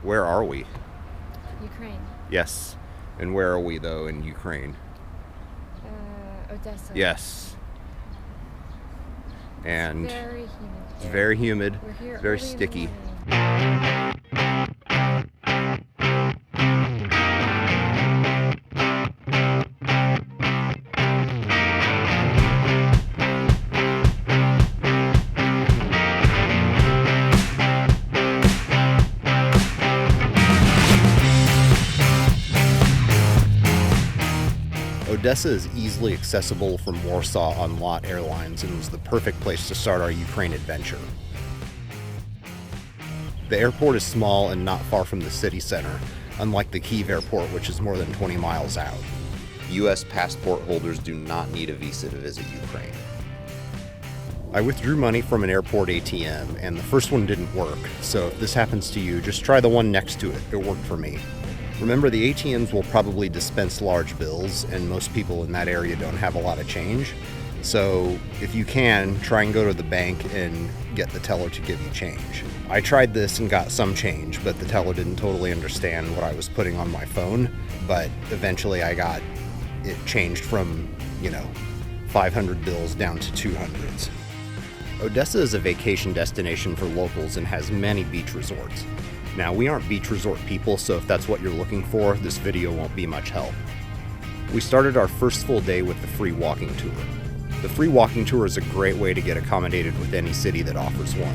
Where are we? Ukraine. Yes. And where are we, though, in Ukraine? Odessa. Yes. And Very humid. it's very humid, We're here very early in the sticky. morning. Odessa is easily accessible from Warsaw on LOT Airlines and was the perfect place to start our Ukraine adventure. The airport is small and not far from the city center, unlike the Kyiv airport, which is more than 20 miles out. U.S. passport holders do not need a visa to visit Ukraine. I withdrew money from an airport ATM, and the first one didn't work, so if this happens to you, just try the one next to it. It worked for me. Remember, the ATMs will probably dispense large bills, and most people in that area don't have a lot of change. So if you can, try and go to the bank and get the teller to give you change. I tried this and got some change, but the teller didn't totally understand what I was putting on my phone. But eventually I got it changed from, 500 bills down to 200s. Odessa is a vacation destination for locals and has many beach resorts. Now, we aren't beach resort people, so if that's what you're looking for, this video won't be much help. We started our first full day with the free walking tour. The free walking tour is a great way to get accommodated with any city that offers one.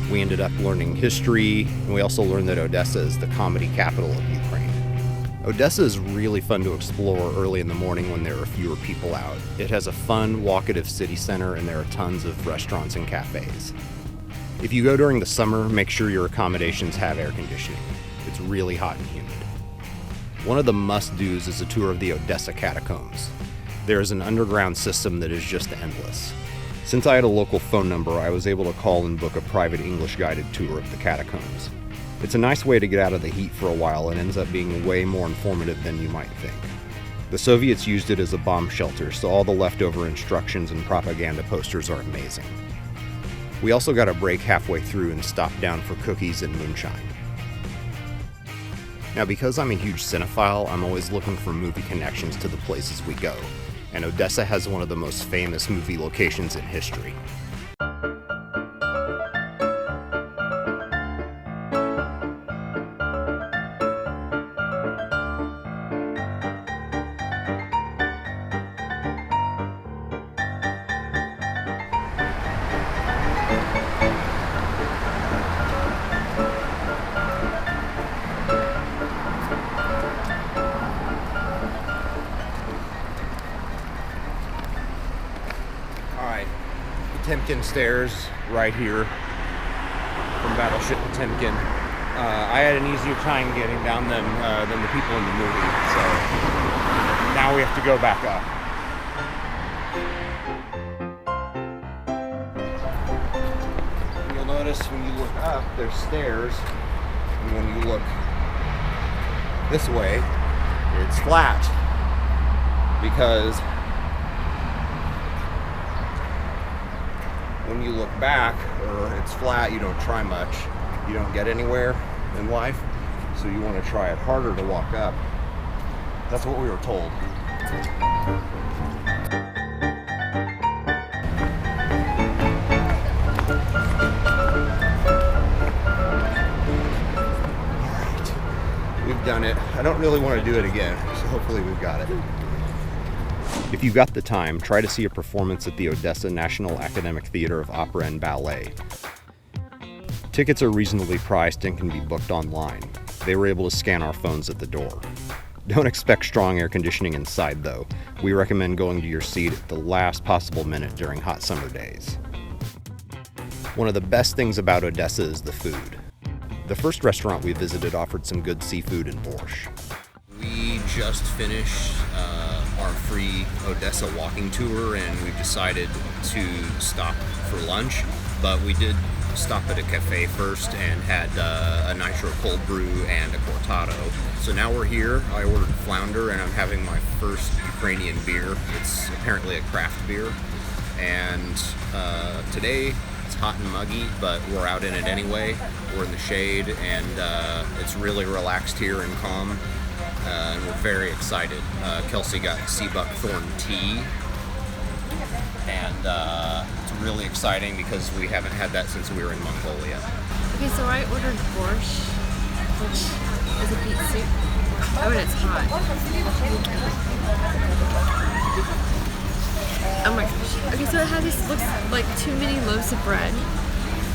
We ended up learning history, and we also learned that Odessa is the comedy capital of Ukraine. Odessa is really fun to explore early in the morning when there are fewer people out. It has a fun, walkative city center, and there are tons of restaurants and cafes. If you go during the summer, make sure your accommodations have air conditioning. It's really hot and humid. One of the must-dos is a tour of the Odessa catacombs. There is an underground system that is just endless. Since I had a local phone number, I was able to call and book a private English guided tour of the catacombs. It's a nice way to get out of the heat for a while and ends up being way more informative than you might think. The Soviets used it as a bomb shelter, so all the leftover instructions and propaganda posters are amazing. We also got a break halfway through and stopped down for cookies and moonshine. Now, because I'm a huge cinephile, I'm always looking for movie connections to the places we go, and Odessa has one of the most famous movie locations in history. Potemkin stairs right here from Battleship Potemkin. I had an easier time getting down than the people in the movie, so now we have to go back up. You'll notice when you look up, there's stairs, and when you look this way, it's flat, because when you look back, or it's flat, you don't try much, you don't get anywhere in life, so you want to try it harder to walk up. That's what we were told. Alright, we've done it. I don't really want to do it again, so hopefully we've got it. If you've got the time, try to see a performance at the Odessa National Academic Theater of Opera and Ballet. Tickets are reasonably priced and can be booked online. They were able to scan our phones at the door. Don't expect strong air conditioning inside, though. We recommend going to your seat at the last possible minute during hot summer days. One of the best things about Odessa is the food. The first restaurant we visited offered some good seafood and borscht. We just finished our free Odessa walking tour, and we've decided to stop for lunch, but we did stop at a cafe first and had a nitro cold brew and a cortado. So now we're here. I ordered flounder, and I'm having my first Ukrainian beer. It's apparently a craft beer, and today It's hot and muggy, but we're out in it anyway. We're in the shade, and it's really relaxed here and calm, and we're very excited. Kelsey got sea buckthorn tea, and it's really exciting because we haven't had that since we were in Mongolia. Okay, so I ordered borscht, which is a beet soup. Oh, and it's hot. Oh my gosh. Okay, so it has these, looks like 2 mini loaves of bread,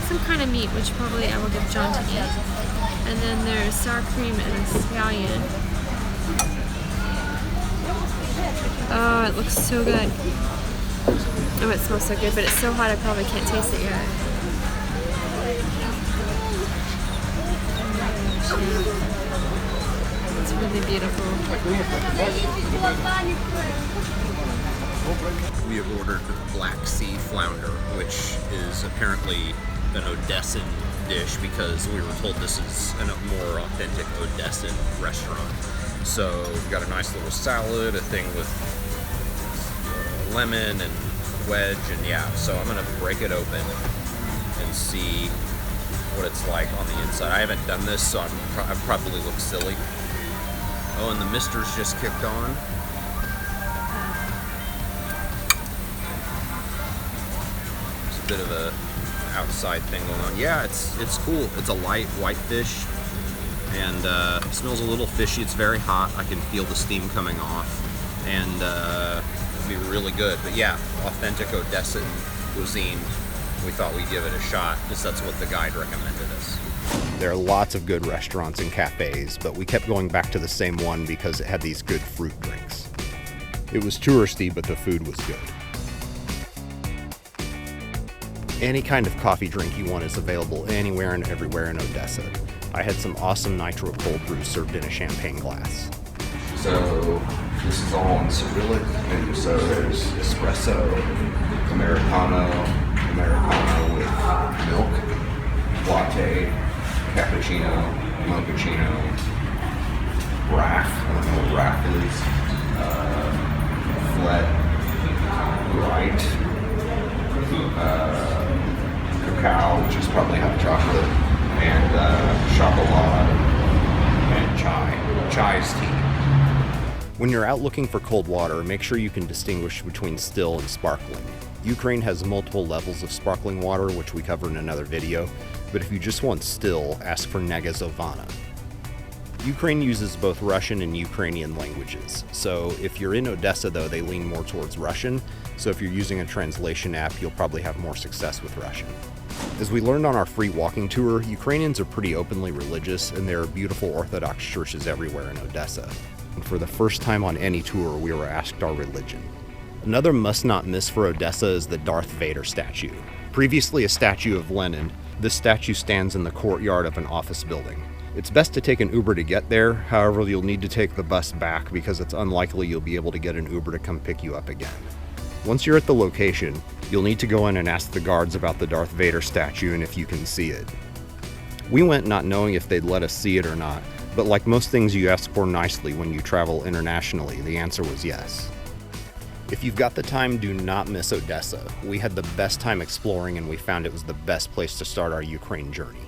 some kind of meat, which probably I will give John to eat. And then there's sour cream and a scallion. Oh, it looks so good. Oh, it smells so good, but it's so hot I probably can't taste it yet. It's really beautiful. We have ordered Black Sea flounder, which is apparently an Odessan dish because we were told this is a more authentic Odessan restaurant. So we've got a nice little salad, a thing with lemon and wedge, and yeah, so I'm gonna break it open and see what it's like on the inside. I haven't done this, so I probably look silly. Oh, and the mister's just kicked on. There's a bit of a outside thing going on. Yeah, it's cool. It's a light white fish, and it smells a little fishy. It's very hot. I can feel the steam coming off, and it'll be really good. But yeah, authentic Odessan cuisine. We thought we'd give it a shot, because that's what the guide recommended us. There are lots of good restaurants and cafes, but we kept going back to the same one because it had these good fruit drinks. It was touristy, but the food was good. Any kind of coffee drink you want is available anywhere and everywhere in Odessa. I had some awesome nitro cold brew served in a champagne glass. So this is all in Cyrillic, and so there's espresso, Americano with milk, latte, cappuccino, mochaccino, raff, I don't know what raff is, flat white, cacao, which is probably hot chocolate, and chocolate, and chai. Chai's tea. When you're out looking for cold water, make sure you can distinguish between still and sparkling. Ukraine has multiple levels of sparkling water, which we cover in another video, but if you just want still, ask for Negazovana. Ukraine uses both Russian and Ukrainian languages, so if you're in Odessa though, they lean more towards Russian, so if you're using a translation app, you'll probably have more success with Russian. As we learned on our free walking tour, Ukrainians are pretty openly religious, and there are beautiful Orthodox churches everywhere in Odessa. And for the first time on any tour, we were asked our religion. Another must-not miss for Odessa is the Darth Vader statue. Previously a statue of Lenin, this statue stands in the courtyard of an office building. It's best to take an Uber to get there, however you'll need to take the bus back because it's unlikely you'll be able to get an Uber to come pick you up again. Once you're at the location, you'll need to go in and ask the guards about the Darth Vader statue and if you can see it. We went not knowing if they'd let us see it or not, but like most things you ask for nicely when you travel internationally, the answer was yes. If you've got the time, do not miss Odessa. We had the best time exploring, and we found it was the best place to start our Ukraine journey.